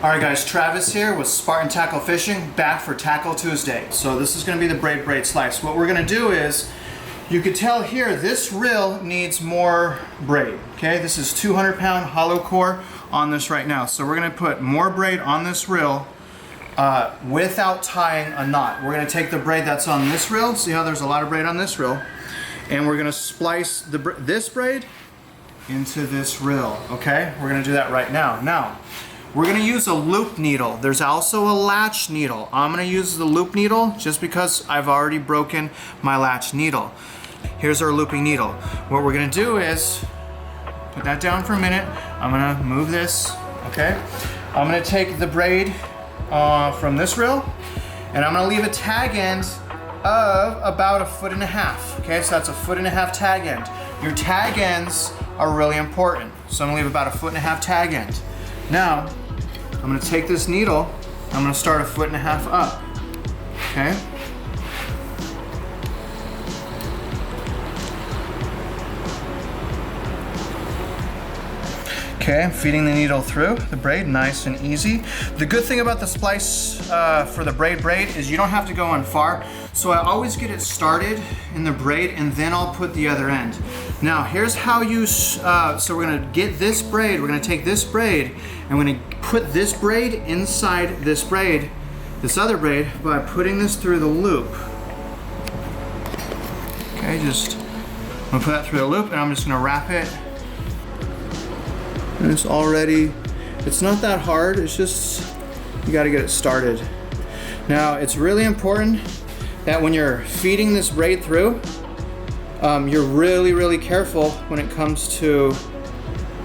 Alright guys, Travis here with Spartan Tackle Fishing, back for Tackle Tuesday. So this is going to be the braid slice. What we're going to do is, you could tell here, this reel needs more braid. Okay, this is 200-pound hollow core on this right now. So we're going to put more braid on this reel without tying a knot. We're going to take the braid that's on this reel, see how there's a lot of braid on this reel, and we're going to splice this braid into this reel. Okay, we're going to do that right now. Now, we're going to use a loop needle. There's also a latch needle. I'm going to use the loop needle just because I've already broken my latch needle. Here's our looping needle. What we're going to do is put that down for a minute. I'm going to move this, okay? I'm going to take the braid from this reel and I'm going to leave a tag end of about 1.5 feet, okay? So that's 1.5 foot tag end. Your tag ends are really important. So I'm going to leave about 1.5 foot tag end. Now, I'm going to take this needle, I'm going to start 1.5 feet up, okay? Okay, I'm feeding the needle through the braid, nice and easy. The good thing about the splice for the braid is you don't have to go on far. So I always get it started in the braid and then I'll put the other end. Now here's how you, so we're gonna get this braid, we're gonna take this braid and we're gonna put this braid inside this braid, this other braid, by putting this through the loop. Okay, I'm gonna put that through the loop and I'm just gonna wrap it. And it's not that hard, it's just, you gotta get it started. Now, it's really important that when you're feeding this braid through, you're really careful when it comes to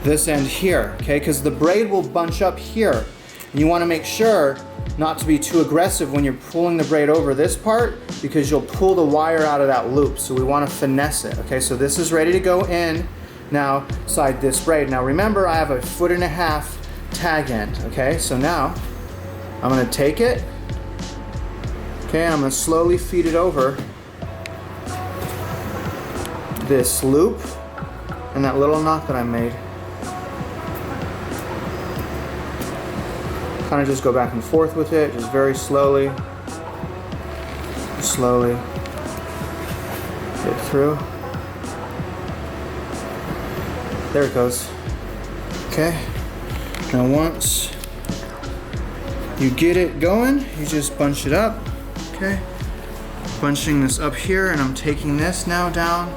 this end here, okay? Because the braid will bunch up here. And you wanna make sure not to be too aggressive when you're pulling the braid over this part, because you'll pull the wire out of that loop. So we wanna finesse it, okay? So this is ready to go in now inside this braid. Now remember, I have 1.5 foot tag end, okay? So now I'm gonna take it, okay, I'm gonna slowly feed it over this loop and that little knot that I made. Kind of just go back and forth with it, just very slowly get through. There it goes. Okay. Now once you get it going, you just bunch it up. Okay. Bunching this up here, and I'm taking this now down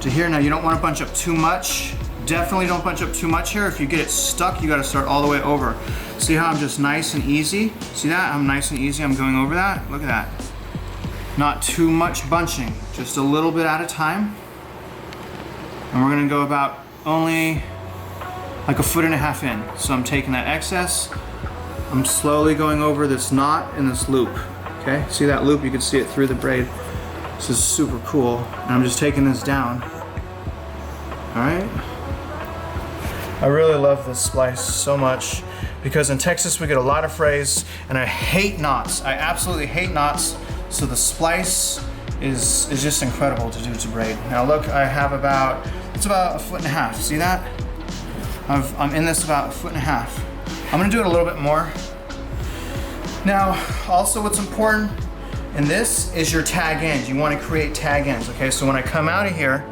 to here. Now you don't want to bunch up too much. Definitely don't bunch up too much here. If you get it stuck, you got to start all the way over. See how I'm just nice and easy? See that? I'm nice and easy. I'm going over that. Look at that. Not too much bunching, just a little bit at a time. And we're gonna go about only like 1.5 feet in. So I'm taking that excess, I'm slowly going over this knot and this loop. Okay, see that loop? You can see it through the braid. This is super cool. And I'm just taking this down. All right. I really love this splice so much because in Texas we get a lot of frays and I hate knots. I absolutely hate knots. So the splice is just incredible to do to braid. Now look, I have it's about 1.5 feet. See that? I'm in this about 1.5 feet. I'm gonna do it a little bit more. Now, also what's important in this is your tag end. You wanna create tag ends, okay? So when I come out of here,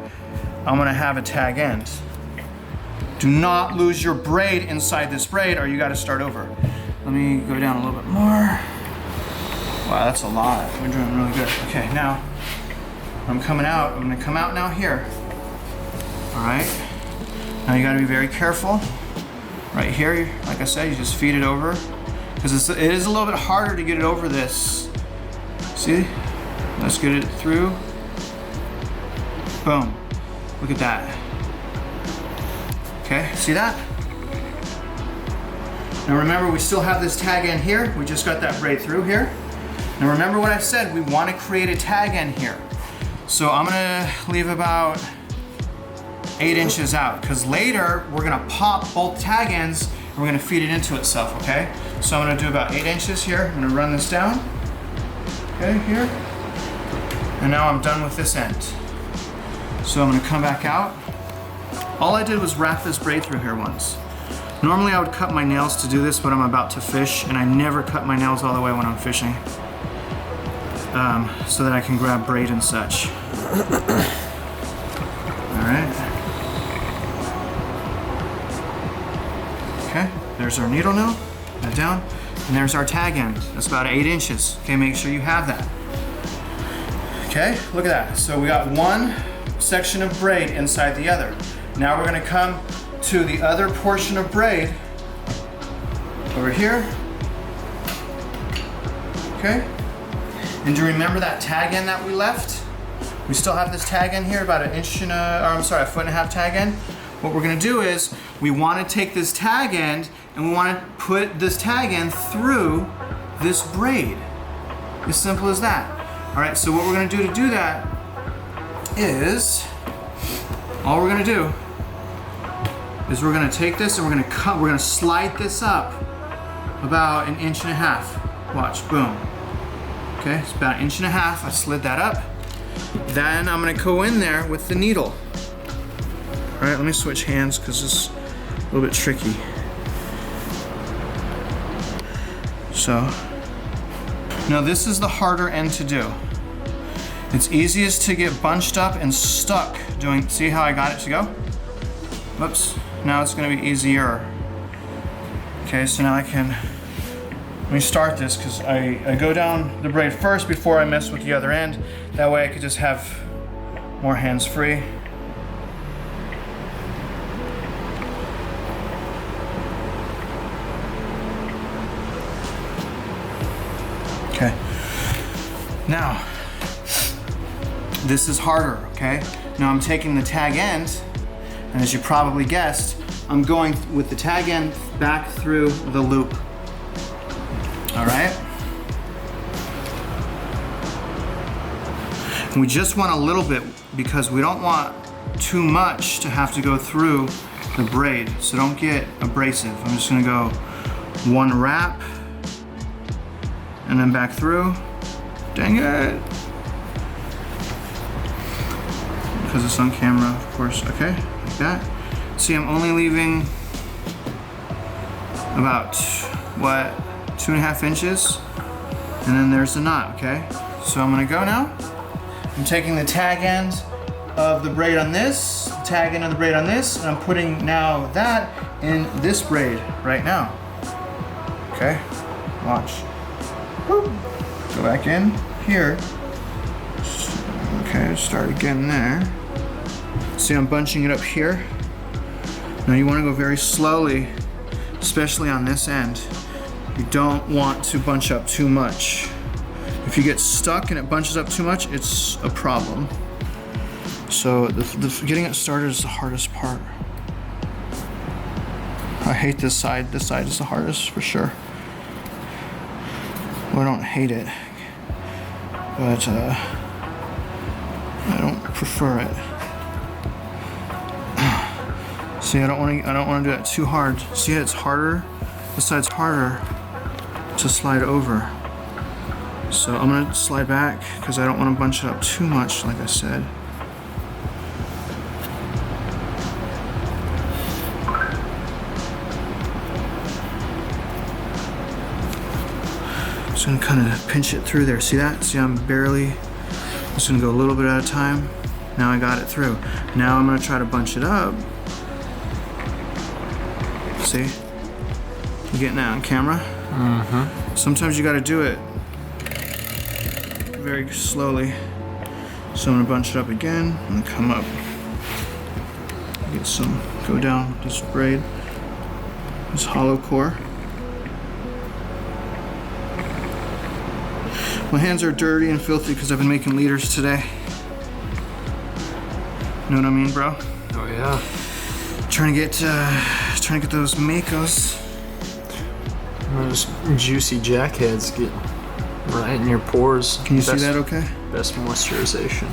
I'm gonna have a tag end. Do not lose your braid inside this braid or you gotta start over. Let me go down a little bit more. Wow, that's a lot. We're doing really good. Okay, now, I'm gonna come out now here. All right, now you gotta be very careful. Right here, like I said, you just feed it over. Because it is a little bit harder to get it over this. See? Let's get it through. Boom, look at that. Okay, see that? Now remember, we still have this tag end here. We just got that braid through here. Now remember what I said, we want to create a tag end here. So I'm gonna leave about 8 inches out, because later we're gonna pop both tag ends and we're gonna feed it into itself, okay? So I'm gonna do about 8 inches here. I'm gonna run this down, okay, here. And now I'm done with this end. So I'm gonna come back out. All I did was wrap this braid through here once. I'm Normally I would cut my nails to do this, but I'm about to fish, and I never cut my nails all the way when I'm fishing, so that I can grab braid and such. All right. Okay, there's our needle now, that down, and there's our tag end. That's about 8 inches. Okay, make sure you have that. Okay, look at that. So we got one section of braid inside the other. Now we're gonna come to the other portion of braid over here. Okay, and do you remember that tag end that we left? We still have this tag end here, about 1 inch and a foot and a half tag end. What we're gonna do is, we wanna take this tag end and we wanna put this tag end through this braid. As simple as that. All right, so what we're gonna do to do that is, all we're gonna do is we're gonna take this and we're gonna slide this up about 1.5 inches. Watch, boom. Okay, it's about 1.5 inches. I slid that up. Then I'm gonna go in there with the needle. All right, let me switch hands because this is a little bit tricky. So, now this is the harder end to do. It's easiest to get bunched up and stuck doing, see how I got it to go? Whoops, now it's gonna be easier. Okay, so now let me start this because I go down the braid first before I mess with the other end. That way I could just have more hands free. Okay, now, this is harder, okay? Now I'm taking the tag end, and as you probably guessed, I'm going with the tag end back through the loop. All right? And we just want a little bit because we don't want too much to have to go through the braid, so don't get abrasive. I'm just gonna go one wrap, and then back through. Dang it! Because it's on camera, of course. Okay, like that. See, I'm only leaving about, what, 2.5 inches? And then there's the knot, okay? So I'm gonna go now. I'm taking the tag end of the braid on this, the tag end of the braid on this, and I'm putting now that in this braid right now. Okay, watch. Woo. Go back in here. Okay, start again there. See, I'm bunching it up here. Now you want to go very slowly, especially on this end. You don't want to bunch up too much. If you get stuck and it bunches up too much, it's a problem. So getting it started is the hardest part. I hate this side. This side is the hardest for sure. Well, I don't hate it, but I don't prefer it. See, I don't want to do that too hard. See, it's harder. This side's harder to slide over. So I'm gonna slide back because I don't want to bunch it up too much, like I said. Just gonna kind of pinch it through there. See that? See, I'm just gonna go a little bit at a time. Now I got it through. Now I'm gonna try to bunch it up. See? You getting that on camera? Mm-hmm. Sometimes you gotta do it very slowly. So I'm gonna bunch it up again and come up. Get some, go down this braid, this hollow core. My hands are dirty and filthy because I've been making leaders today. Know what I mean, bro? Oh yeah. Trying to get those Makos. Those juicy jackheads get right in your pores. Can you see that okay? Best moisturization.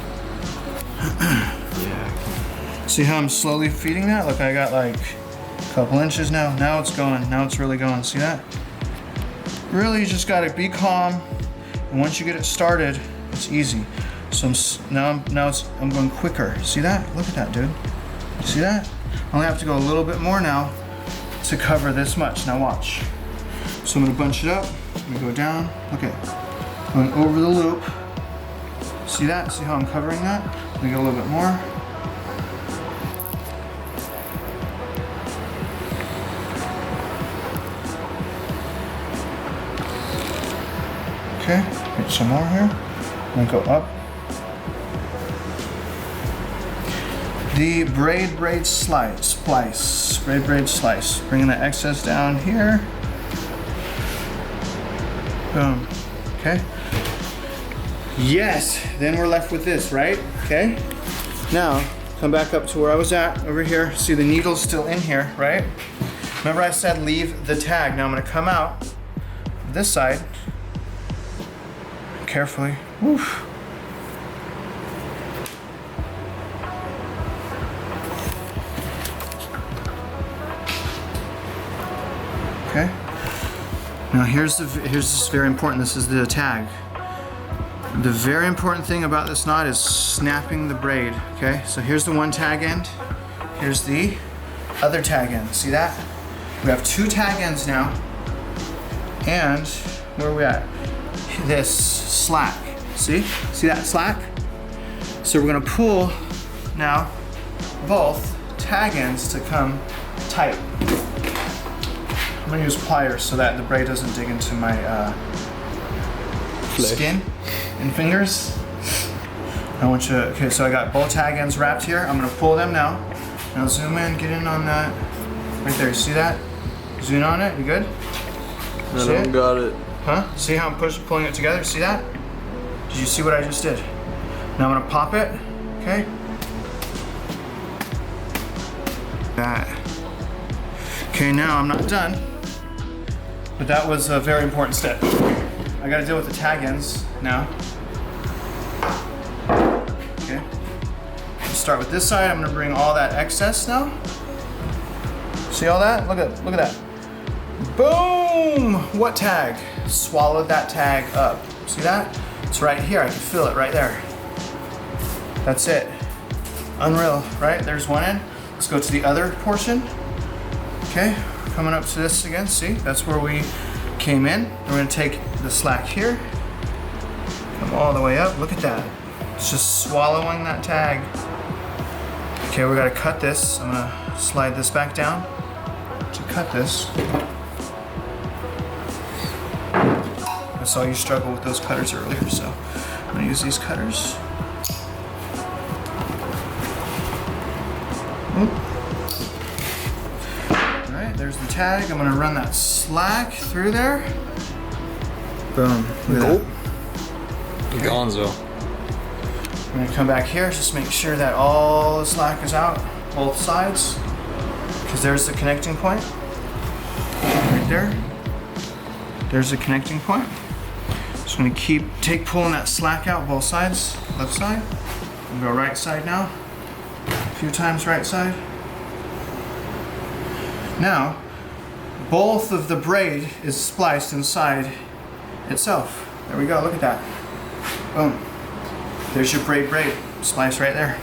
Yeah. See how I'm slowly feeding that? Look, I got like a couple inches now. Now it's going. Now it's really going. See that? Really, you just gotta be calm. And once you get it started, it's easy. So I'm going quicker. See that? Look at that, dude. You see that? I only have to go a little bit more now. to cover this much. Now watch. So I'm gonna bunch it up, I'm gonna go down, okay. Going over the loop. See that? See how I'm covering that? I'm gonna go a little bit more. Okay, get some more here. I'm gonna go up. The braid splice. Braid slice. Bringing the excess down here. Boom. Okay. Yes, then we're left with this, right? Okay. Now, come back up to where I was at, over here. See the needle's still in here, right? Remember I said leave the tag. Now I'm gonna come out this side. Carefully. Woof. Okay. Now here's this very important. This is the tag. The very important thing about this knot is snapping the braid. Okay. So here's the one tag end. Here's the other tag end. See that? We have two tag ends now. And where are we at? This slack. See? See that slack? So we're gonna pull now both tag ends to come tight. I'm gonna use pliers so that the braid doesn't dig into my skin and fingers. I want you, okay, so I got both tag ends wrapped here. I'm gonna pull them now. Now zoom in, get in on that. Right there, you see that? Zoom on it, you good? I don't got it. Huh? See how I'm pulling it together? See that? Did you see what I just did? Now I'm gonna pop it, okay? That. Okay, now I'm not done, but that was a very important step. I gotta deal with the tag ends now. Okay. Let's start with this side. I'm gonna bring all that excess now. See all that? Look at that. Boom! What tag? Swallowed that tag up. See that? It's right here. I can feel it right there. That's it. Unreal, right? There's one end. Let's go to the other portion. Okay, coming up to this again. See, that's where we came in. We're gonna take the slack here. Come all the way up. Look at that. It's just swallowing that tag. Okay, we gotta cut this. I'm gonna slide this back down to cut this. I saw you struggle with those cutters earlier, so I'm gonna use these cutters. Alright, there's the tag. I'm gonna run that slack through there. Boom. Look at that. Okay. Gonzo. I'm gonna come back here, just make sure that all the slack is out, both sides, because there's the connecting point. Right there. There's the connecting point. Just gonna keep pulling that slack out both sides, left side. And go right side now. A few times right side. Now, both of the braid is spliced inside itself. There we go, look at that. Boom. There's your braid splice right there.